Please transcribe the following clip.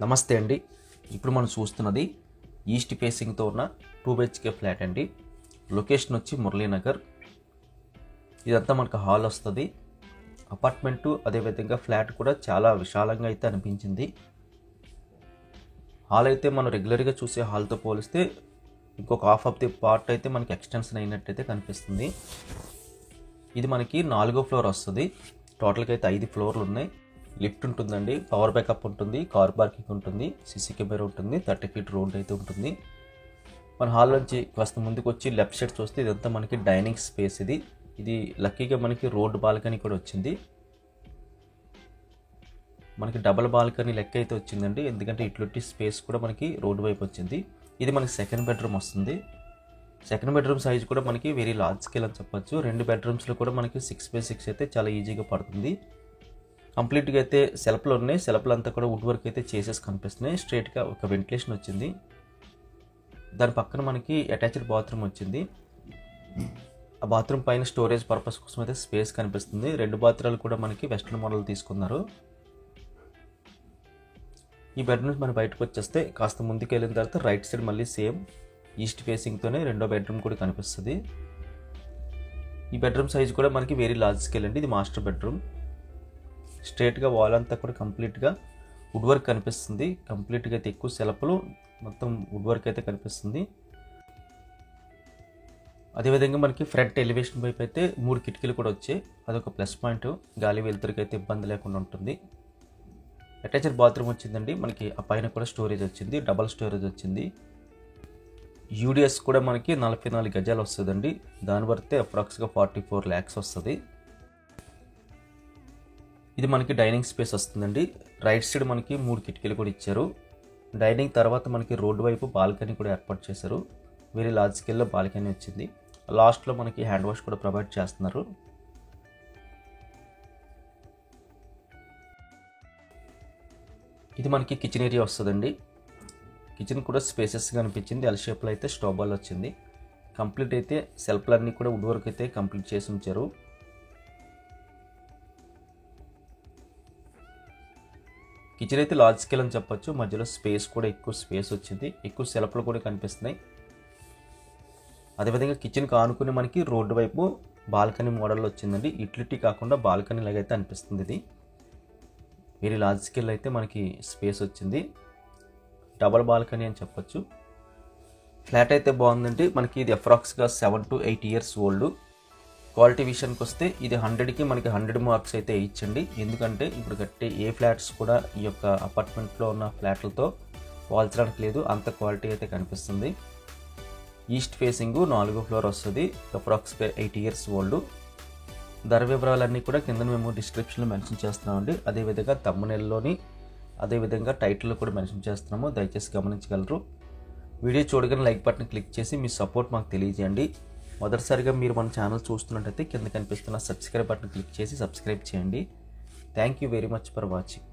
నమస్తే అండి. ఇప్పుడు మనం చూస్తున్నది ఈస్ట్ ఫేసింగ్తో ఉన్న 2 BHK ఫ్లాట్ అండి. లొకేషన్ వచ్చి మురళీనగర్. ఇదంతా మనకు హాల్ వస్తుంది. అపార్ట్మెంటు అదేవిధంగా ఫ్లాట్ కూడా చాలా విశాలంగా అయితే అనిపించింది. హాల్ అయితే మనం రెగ్యులర్గా చూసే హాల్తో పోలిస్తే ఇంకొక హాఫ్ ఆఫ్ ది పార్ట్ అయితే మనకి ఎక్స్టెన్షన్ అయినట్టయితే కనిపిస్తుంది. ఇది మనకి 4వ ఫ్లోర్ వస్తుంది. టోటల్గా అయితే 5 ఫ్లోర్లు ఉన్నాయి. లిఫ్ట్ ఉంటుందండి, పవర్ బ్యాకప్ ఉంటుంది, కార్ పార్కింగ్ ఉంటుంది, సీసీ కెమెరా ఉంటుంది, 30 ఫీట్ రోడ్ అయితే ఉంటుంది. మన హాల్ నుంచి కాస్త ముందుకు వచ్చి లెఫ్ట్ సైడ్ చూస్తే ఇదంతా మనకి డైనింగ్ స్పేస్. ఇది లక్కీగా మనకి రోడ్ బాల్కనీ కూడా వచ్చింది. మనకి డబల్ బాల్కనీ లెక్క అయితే వచ్చిందండి, ఎందుకంటే ఇట్లాంటి స్పేస్ కూడా మనకి రోడ్ వైపు వచ్చింది. ఇది మనకి సెకండ్ బెడ్రూమ్ వస్తుంది. సెకండ్ బెడ్రూమ్ సైజ్ కూడా మనకి వెరీ లార్జ్ స్కేల్ అని చెప్పొచ్చు. 2 బెడ్రూమ్స్లో కూడా మనకి 6x6 అయితే చాలా ఈజీగా పడుతుంది. కంప్లీట్గా అయితే సెల్ఫ్లు ఉన్నాయి. సెల్ఫ్లు అంతా కూడా వుడ్ వర్క్ అయితే చేసేసి కనిపిస్తున్నాయి. స్ట్రైట్గా ఒక వెంటిలేషన్ వచ్చింది. దాని పక్కన మనకి అటాచ్డ్ బాత్రూమ్ వచ్చింది. ఆ బాత్రూమ్ పైన స్టోరేజ్ పర్పస్ కోసం అయితే స్పేస్ కనిపిస్తుంది. 2 బాత్రూమ్లు కూడా మనకి వెస్ట్రన్ మోడల్ తీసుకున్నారు. ఈ బెడ్రూమ్స్ మనం బయటకు వచ్చేస్తే కాస్త ముందుకు వెళ్ళిన తర్వాత రైట్ సైడ్ మళ్ళీ సేమ్ ఈస్ట్ ఫేసింగ్తోనే 2వ బెడ్రూమ్ కూడా కనిపిస్తుంది. ఈ బెడ్రూమ్ సైజ్ కూడా మనకి వెరీ లార్జ్ స్కేల్ అండి. ఇది మాస్టర్ బెడ్రూమ్. స్ట్రైట్గా వాల్ అంతా కూడా కంప్లీట్గా వుడ్ వర్క్ కనిపిస్తుంది. కంప్లీట్గా అయితే ఎక్కువ సెల్ఫ్లు మొత్తం వుడ్ వర్క్ అయితే కనిపిస్తుంది. అదేవిధంగా మనకి ఫ్రంట్ ఎలివేషన్ వైపు అయితే 3 కిటికీలు కూడా వచ్చాయి. అదొక ప్లస్ పాయింట్. గాలి వెలుతురికి అయితే ఇబ్బంది లేకుండా ఉంటుంది. అటాచ్డ్ బాత్రూమ్ వచ్చిందండి. మనకి ఆ పైన కూడా స్టోరేజ్ వచ్చింది, డబల్ స్టోరేజ్ వచ్చింది. యూడిఎస్ కూడా మనకి 44 గజాలు వస్తుందండి. దాని వర్తే అప్రాక్స్గా 44 lakhs వస్తుంది. ఇది మనకి డైనింగ్ స్పేస్ వస్తుందండి. రైట్ సైడ్ మనకి 3 కిటికీలు కూడా ఇచ్చారు. డైనింగ్ తర్వాత మనకి రోడ్డు వైపు బాల్కనీ కూడా ఏర్పాటు చేశారు. వెరీ లార్జ్ స్కేల్లో బాల్కనీ వచ్చింది. లాస్ట్లో మనకి హ్యాండ్ వాష్ కూడా ప్రొవైడ్ చేస్తున్నారు. ఇది మనకి కిచెన్ ఏరియా వస్తుందండి. కిచెన్ కూడా స్పేసెస్గా అనిపించింది. ఎల్ షేప్లో అయితే స్టవ్ బాల్ వచ్చింది. కంప్లీట్ అయితే సెల్ఫ్లన్నీ కూడా వుడ్ వర్క్ అయితే కంప్లీట్ చేసి ఉంచారు. కిచెన్ అయితే లార్జ్ స్కేల్ అని చెప్పొచ్చు. మధ్యలో స్పేస్ కూడా ఎక్కువ స్పేస్ వచ్చింది. ఎక్కువ సెల్ఫ్లు కూడా కనిపిస్తున్నాయి. అదేవిధంగా కిచెన్కి ఆనుకుని మనకి రోడ్డు వైపు బాల్కనీ మోడల్లో వచ్చిందండి. యూటిలిటీ కాకుండా బాల్కనీ లాగా అయితే అనిపిస్తుంది. ఇది వెరీ లార్జ్ స్కేల్ అయితే మనకి స్పేస్ వచ్చింది. డబల్ బాల్కనీ అని చెప్పొచ్చు. ఫ్లాట్ అయితే బాగుందండి. మనకి ఇది అప్రాక్స్గా 7 to 8 years ఓల్డ్. క్వాలిటీ విషయానికి వస్తే ఇది 100కి మనకి 100 మార్క్స్ అయితే ఇచ్చండి. ఎందుకంటే ఇప్పుడు కట్టే ఏ ఫ్లాట్స్ కూడా ఈ యొక్క అపార్ట్మెంట్లో ఉన్న ఫ్లాట్లతో పోల్చడానికి లేదు. అంత క్వాలిటీ అయితే కనిపిస్తుంది. ఈస్ట్ ఫేసింగ్ 4వ ఫ్లోర్ వస్తుంది. అప్రాక్స్గా 8 years ఓల్డ్. ధర వివరాలన్నీ కూడా కింద మేము డిస్క్రిప్షన్లో మెన్షన్ చేస్తున్నామండి. అదేవిధంగా థంబ్నెయిల్లోని అదేవిధంగా టైటిల్లో కూడా మెన్షన్ చేస్తున్నాము. దయచేసి గమనించగలరు. వీడియో చూడగానే లైక్ బటన్ క్లిక్ చేసి మీ సపోర్ట్ మాకు తెలియజేయండి. మొదటిసారిగా మీరు మన ఛానల్ చూస్తున్నట్టయితే కింద కనిపిస్తున్న సబ్స్క్రైబ్ బటన్ క్లిక్ చేసి సబ్స్క్రైబ్ చేయండి. Thank you very much for watching.